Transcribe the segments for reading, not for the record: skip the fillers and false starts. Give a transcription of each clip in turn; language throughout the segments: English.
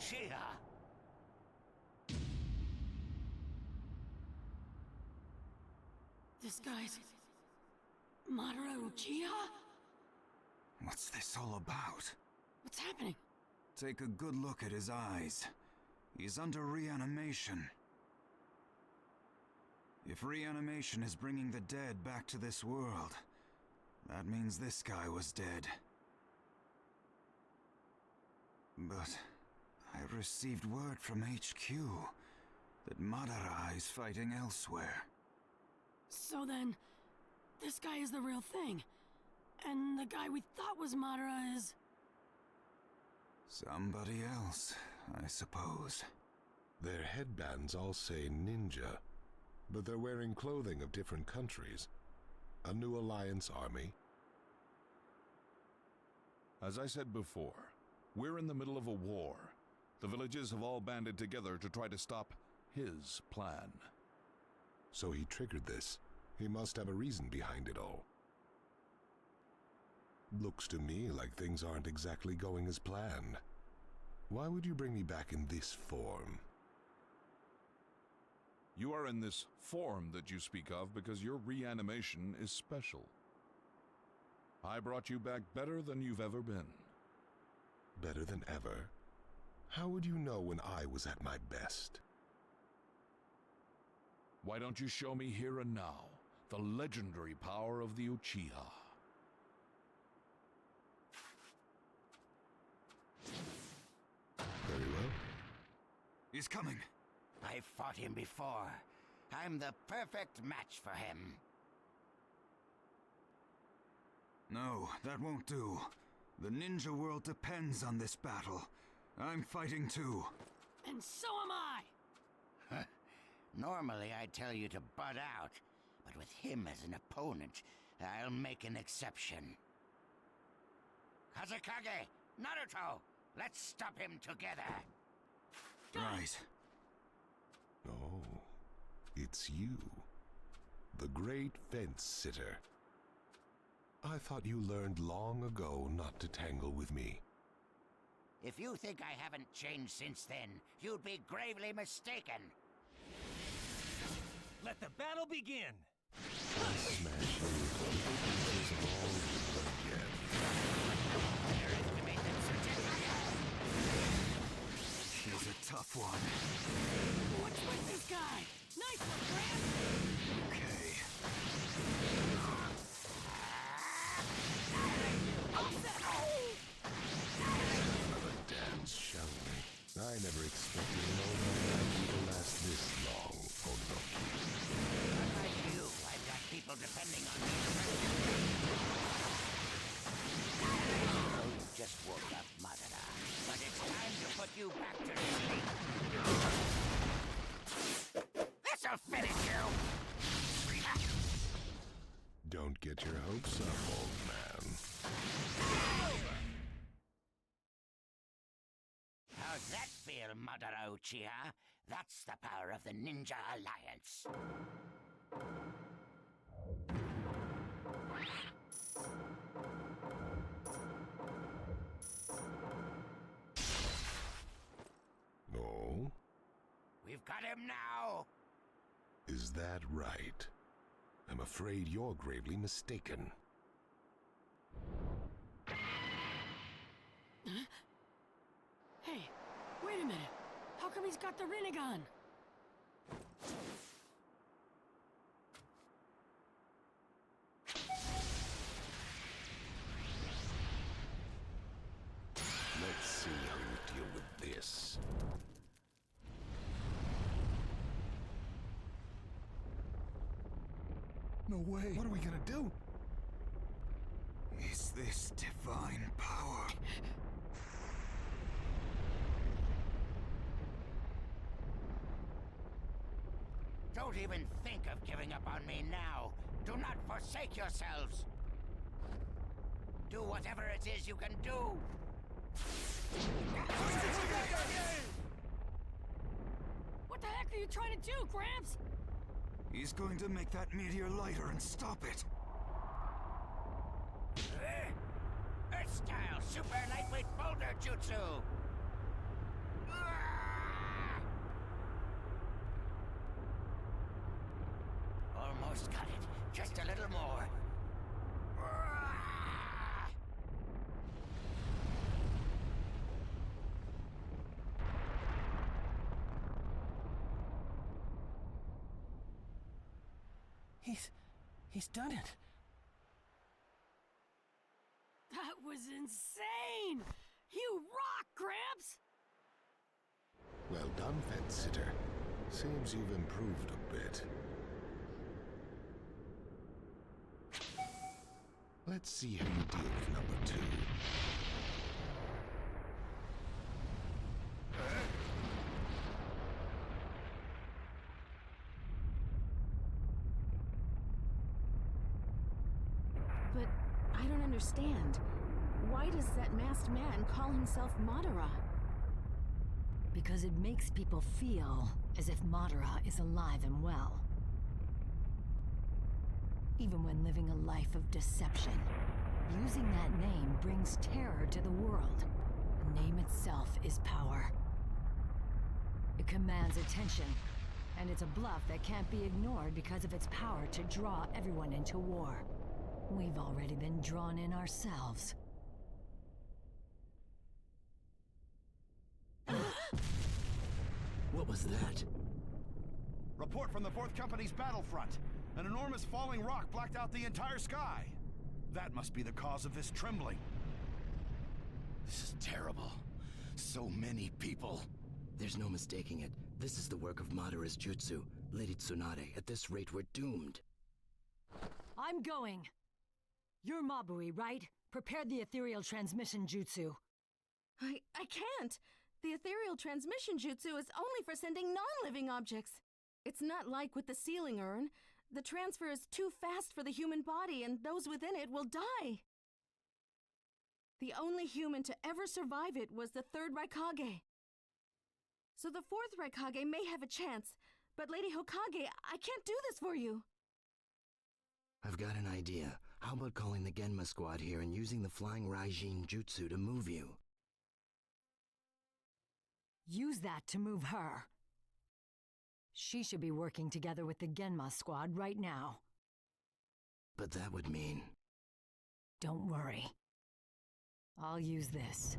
Uchiha. This guy's Madara Uchiha? What's this all about? What's happening? Take a good look at his eyes. He's under reanimation. If reanimation is bringing the dead back to this world, that means this guy was dead. But I received word from HQ that Madara is fighting elsewhere. So then, this guy is the real thing. And the guy we thought was Madara is... Somebody else, I suppose. Their headbands all say ninja, but they're wearing clothing of different countries. A new alliance army. As I said before, we're in the middle of a war. The villages have all banded together to try to stop his plan. So he triggered this. He must have a reason behind it all. Looks to me like things aren't exactly going as planned. Why would you bring me back in this form? You are in this form that you speak of because your reanimation is special. I brought you back better than you've ever been. Better than ever? How would you know when I was at my best? Why don't you show me here and now the legendary power of the Uchiha? Very well. He's coming. I've fought him before. I'm the perfect match for him. No, that won't do. The ninja world depends on this battle. I'm fighting too. And so am I! Normally I'd tell you to butt out, but with him as an opponent, I'll make an exception. Kazekage, Naruto, let's stop him together. Right. Oh, it's you. The great fence sitter. I thought you learned long ago not to tangle with me. If you think I haven't changed since then, you'd be gravely mistaken. Let the battle begin! Smash you into pieces all over again. Underestimate them, Tsuchikage! He's a tough one. What's with this guy? Nice one, Gramps! Okay. Another dance, shall we? I never expected an old man to last this long, Onoki. Unlike you, I've got people depending on me to rescue me. Oh, you just woke up, Madara. But it's time to put you back to sleep. This'll finish you! Don't get your hopes up, old man. How's that feel, Madara Uchiha? That's the power of the Ninja Alliance. Oh? We've got him now! Is that right? I'm afraid you're gravely mistaken. Hey, wait a minute. How come he's got the Rinnegan? Let's see how you deal with this. No way. What are we gonna do? Is this divine power? Don't even think of giving up on me now. Do not forsake yourselves. Do whatever it is you can do. What the heck are you trying to do, Gramps? He's going to make that meteor lighter and stop it. Earth-style super lightweight boulder jutsu. Almost got it. Just a little more. He's done it. That was insane! You rock, Gramps! Well done, fence sitter. Seems you've improved a bit. Let's see how you deal with number 2. But I don't understand. Why does that masked man call himself Madara? Because it makes people feel as if Madara is alive and well. Even when living a life of deception, using that name brings terror to the world. The name itself is power. It commands attention, and it's a bluff that can't be ignored because of its power to draw everyone into war. We've already been drawn in ourselves. What was that? Report from the 4th Company's battlefront. An enormous falling rock blacked out the entire sky. That must be the cause of this trembling. This is terrible. So many people. There's no mistaking it. This is the work of Madara's jutsu. Lady Tsunade, at this rate we're doomed. I'm going. You're Mabui, right? Prepare the ethereal transmission jutsu. I can't. The ethereal transmission jutsu is only for sending non-living objects. It's not like with the sealing urn. The transfer is too fast for the human body, and those within it will die. The only human to ever survive it was the 3rd Raikage. So the 4th Raikage may have a chance, but Lady Hokage, I can't do this for you. I've got an idea. How about calling the Genma squad here and using the flying Raijin jutsu to move you? Use that to move her. She should be working together with the Genma squad right now. But that would mean... Don't worry. I'll use this.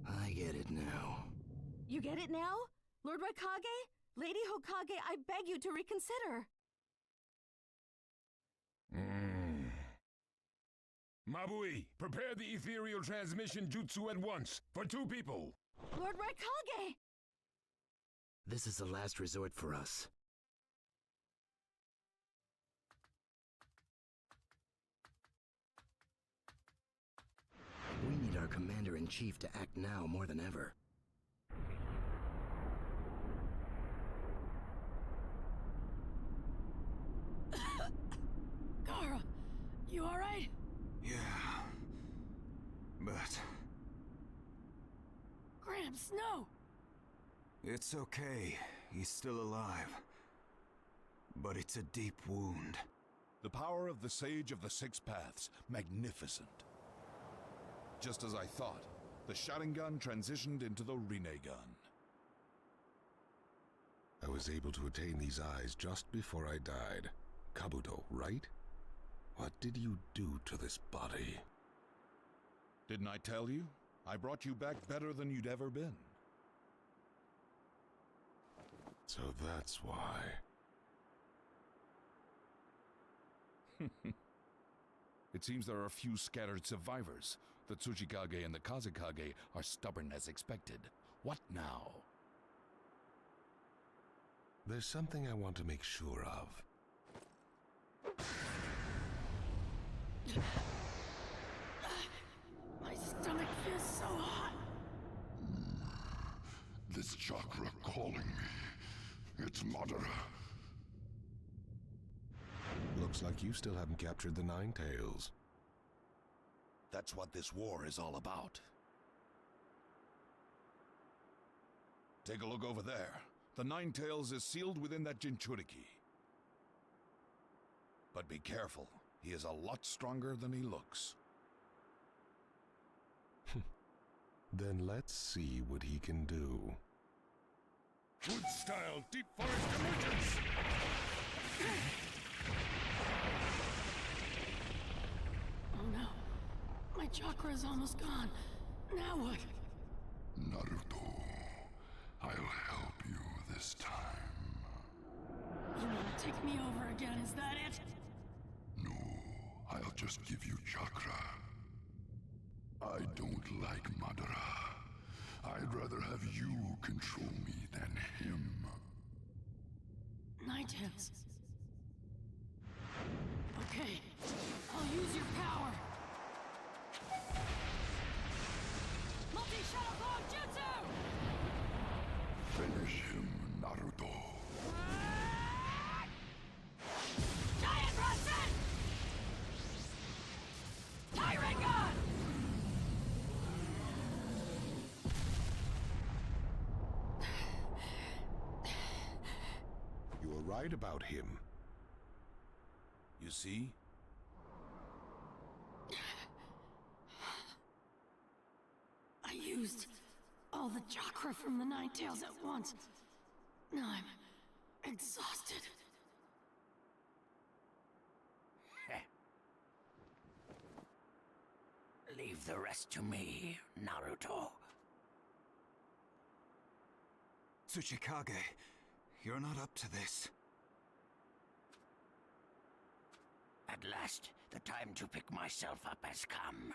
I get it now. You get it now? Lord Raikage? Lady Hokage, I beg you to reconsider. Mabui, prepare the ethereal transmission jutsu at once, for 2 people. Lord Raikage! This is the last resort for us. We need our commander-in-chief to act now more than ever. Gaara, you alright? Yeah. But Gramps, no! it's okay. He's still alive. But it's a deep wound. The power of the Sage of the 6 Paths, magnificent. Just as I thought, the Sharingan transitioned into the Rinnegan. I was able to attain these eyes just before I died. Kabuto, right? What did you do to this body? Didn't I tell you? I brought you back better than you'd ever been. So that's why. It seems there are a few scattered survivors. The Tsuchikage and the Kazekage are stubborn as expected. What now? There's something I want to make sure of. My stomach feels so hot. This chakra calling me. It's Madara. Looks like you still haven't captured the Nine Tails. That's what this war is all about. Take a look over there. The Nine Tails is sealed within that Jinchuriki. But be careful. He is a lot stronger than he looks. Then let's see what he can do. Good style, deep forest emergence! My chakra is almost gone. Now what? Naruto, I'll help you this time. You want to take me over again, is that it? No, I'll just give you chakra. I don't like Madara. I'd rather have you control me than him. Ninetales. Okay, I'll use your power. Multi-shuttle clone jutsu! Finish him, Naruto. Giant Rasen! Tyrant! You were right about him. You see? I used all the chakra from the Ninetales at once. Now I'm exhausted. Leave the rest to me, Naruto. Tsuchikage, you're not up to this. At last, the time to pick myself up has come.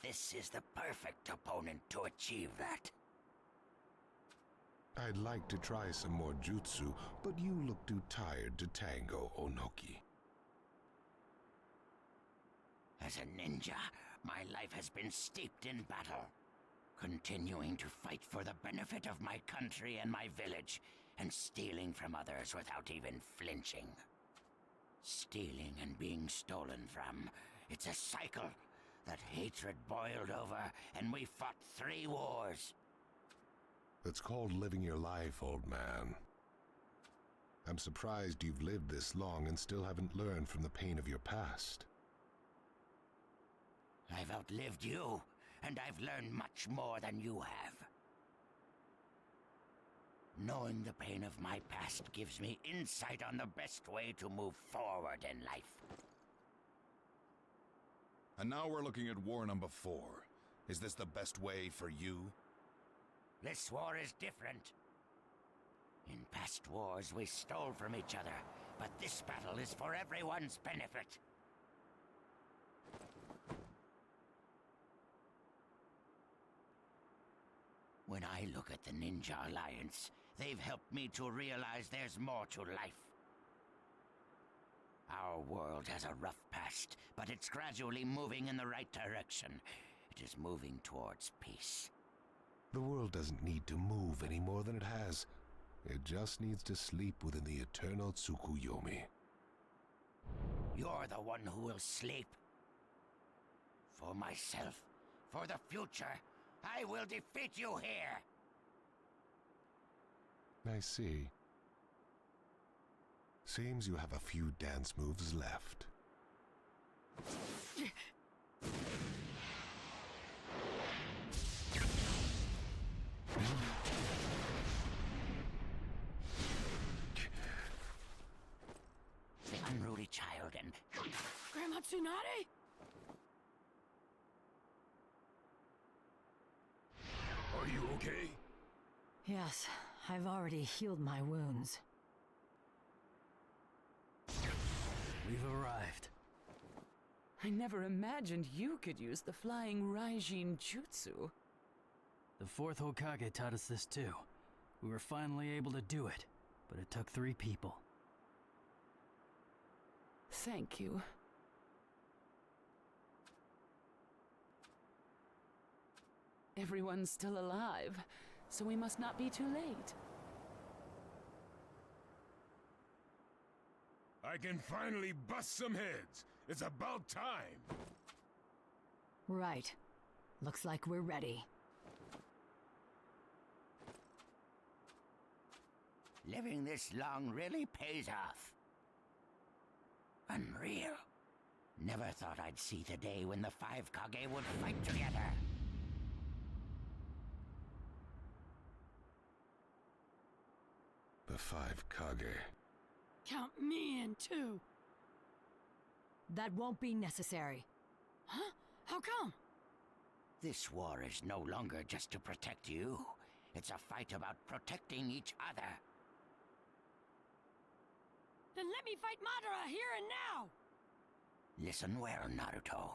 This is the perfect opponent to achieve that. I'd like to try some more jutsu, but you look too tired to tango, Onoki. As a ninja, my life has been steeped in battle. Continuing to fight for the benefit of my country and my village, and stealing from others without even flinching. Stealing and being stolen from. It's a cycle. That hatred boiled over, and we fought 3 wars. It's called living your life, old man. I'm surprised you've lived this long and still haven't learned from the pain of your past. I've outlived you, and I've learned much more than you have. Knowing the pain of my past gives me insight on the best way to move forward in life. And now we're looking at war number 4. Is this the best way for you? This war is different. In past wars, we stole from each other, but this battle is for everyone's benefit. When I look at the Ninja Alliance, they've helped me to realize there's more to life. Our world has a rough past, but it's gradually moving in the right direction. It is moving towards peace. The world doesn't need to move any more than it has. It just needs to sleep within the eternal Tsukuyomi. You're the one who will sleep. For myself, for the future, I will defeat you here! I see. Seems you have a few dance moves left. The unruly child and... Grandma Tsunade? Are you okay? Yes, I've already healed my wounds. We've arrived. I never imagined you could use the flying Raijin Jutsu. The 4th Hokage taught us this too. We were finally able to do it, but it took 3 people. Thank you. Everyone's still alive, so we must not be too late. I can finally bust some heads. It's about time. Right. Looks like we're ready. Living this long really pays off. Unreal. Never thought I'd see the day when the 5 Kage would fight together. The 5 Kage. Count me in, too. That won't be necessary. Huh? How come? This war is no longer just to protect you. It's a fight about protecting each other. Then let me fight Madara here and now! Listen well, Naruto.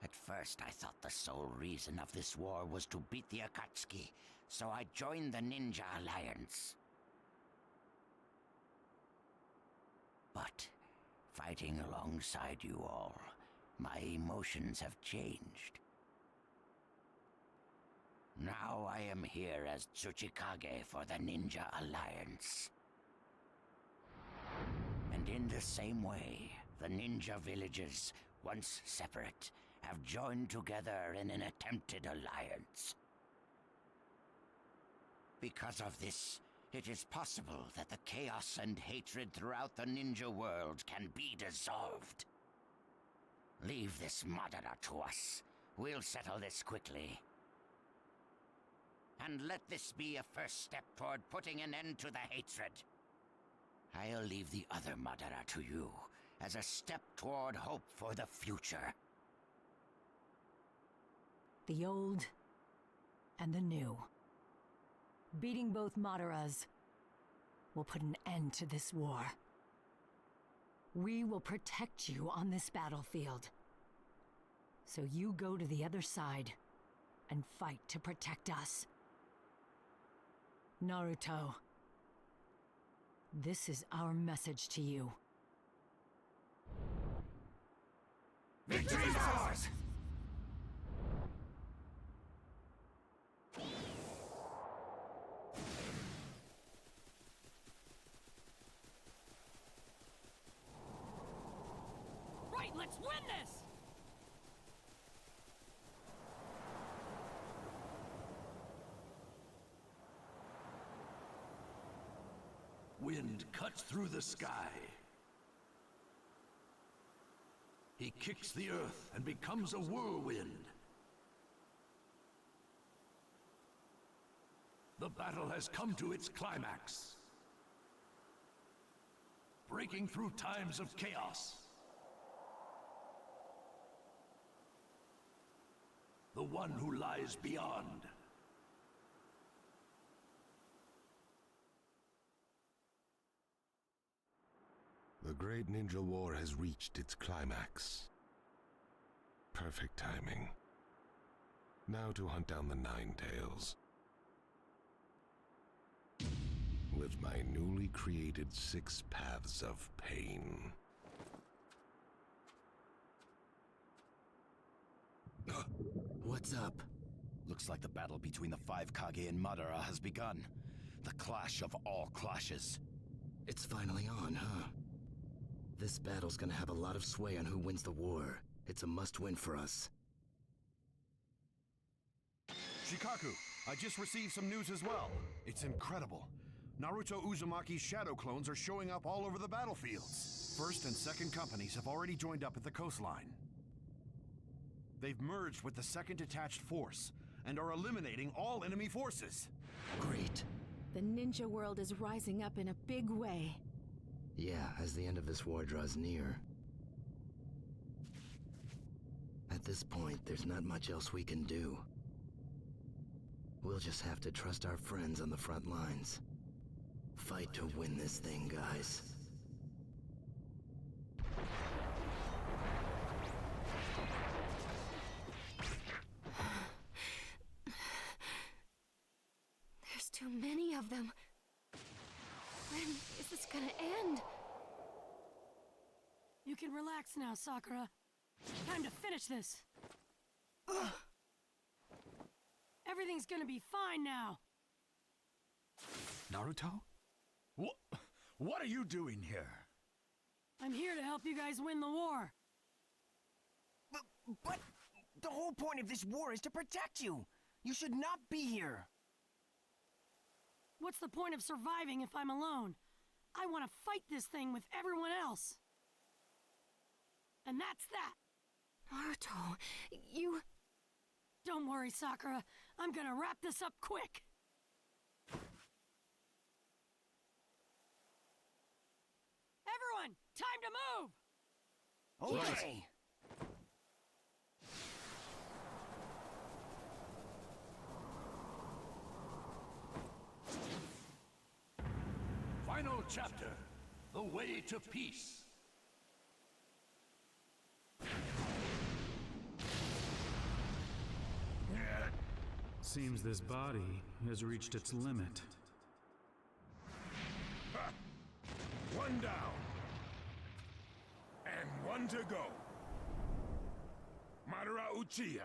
At first, I thought the sole reason of this war was to beat the Akatsuki, so I joined the Ninja Alliance. But, fighting alongside you all, my emotions have changed. Now I am here as Tsuchikage for the Ninja Alliance. And in the same way, the ninja villages, once separate, have joined together in an attempted alliance. Because of this, it is possible that the chaos and hatred throughout the ninja world can be dissolved. Leave this Madara to us. We'll settle this quickly. And let this be a first step toward putting an end to the hatred. I'll leave the other Madara to you, as a step toward hope for the future. The old and the new. Beating both Madaras will put an end to this war. We will protect you on this battlefield. So you go to the other side and fight to protect us. Naruto, this is our message to you. Victory is ours! Right, let's win this! Wind cuts through the sky. He kicks the earth and becomes a whirlwind. The battle has come to its climax. Breaking through times of chaos. The one who lies beyond. The Great Ninja War has reached its climax. Perfect timing. Now to hunt down the Nine Tails. With my newly created 6 paths of pain. What's up? Looks like the battle between the 5 Kage and Madara has begun. The clash of all clashes. It's finally on, huh? This battle's gonna have a lot of sway on who wins the war. It's a must-win for us. Shikaku, I just received some news as well. It's incredible. Naruto Uzumaki's shadow clones are showing up all over the battlefields. First and second companies have already joined up at the coastline. They've merged with the second detached force and are eliminating all enemy forces. Great. The ninja world is rising up in a big way. Yeah, as the end of this war draws near. At this point, there's not much else we can do. We'll just have to trust our friends on the front lines. Fight to win this thing, guys. There's too many of them. When is this gonna end? You can relax now, Sakura. Time to finish this. Ugh. Everything's gonna be fine now. Naruto? What are you doing here? I'm here to help you guys win the war. But the whole point of this war is to protect you. You should not be here. What's the point of surviving if I'm alone? I want to fight this thing with everyone else. And that's that. Naruto, you... Don't worry, Sakura. I'm gonna wrap this up quick. Everyone, time to move! Okay. chapter, The Way to Peace. Seems this body has reached its limit. Ha! One down. And one to go. Madara Uchiha.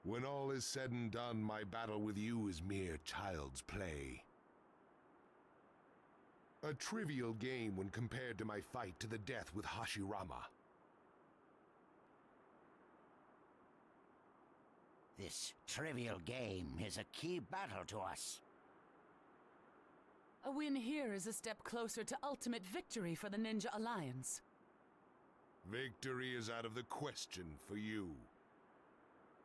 When all is said and done, my battle with you is mere child's play. A trivial game when compared to my fight to the death with Hashirama. This trivial game is a key battle to us. A win here is a step closer to ultimate victory for the Ninja Alliance. Victory is out of the question for you.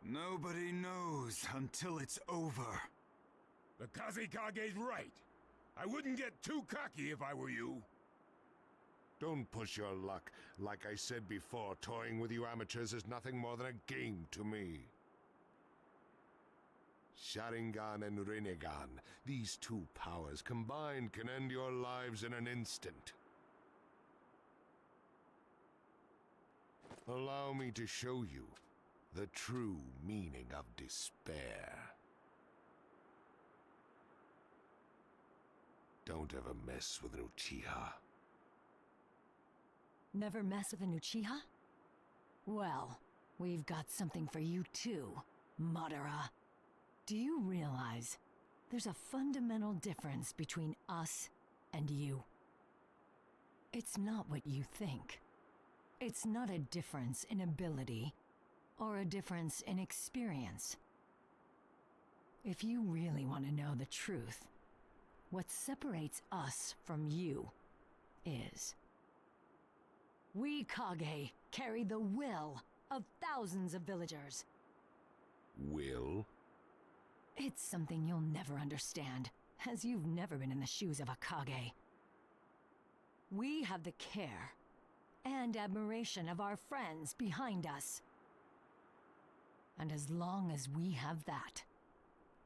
Nobody knows until it's over. The Kazekage's right. I wouldn't get too cocky if I were you. Don't push your luck. Like I said before, toying with you amateurs is nothing more than a game to me. Sharingan and Rinnegan, these two powers combined can end your lives in an instant. Allow me to show you the true meaning of despair. Don't ever mess with an Uchiha. Never mess with an Uchiha? Well, we've got something for you too, Madara. Do you realize there's a fundamental difference between us and you? It's not what you think. It's not a difference in ability or a difference in experience. If you really want to know the truth, what separates us from you is we Kage carry the will of thousands of villagers. Will? It's something you'll never understand, as you've never been in the shoes of a Kage. We have the care and admiration of our friends behind us. And as long as we have that,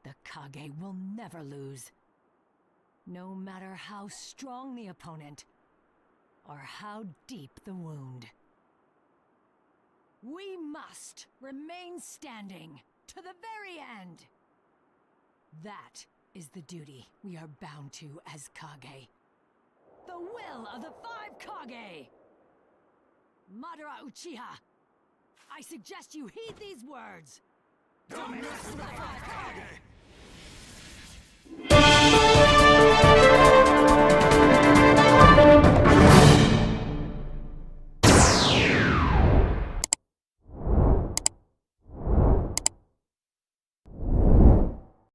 the Kage will never lose. No matter how strong the opponent, or how deep the wound. We must remain standing to the very end. That is the duty we are bound to as Kage. The will of the 5 Kage! Madara Uchiha, I suggest you heed these words. Don't mess with the 5 Kage!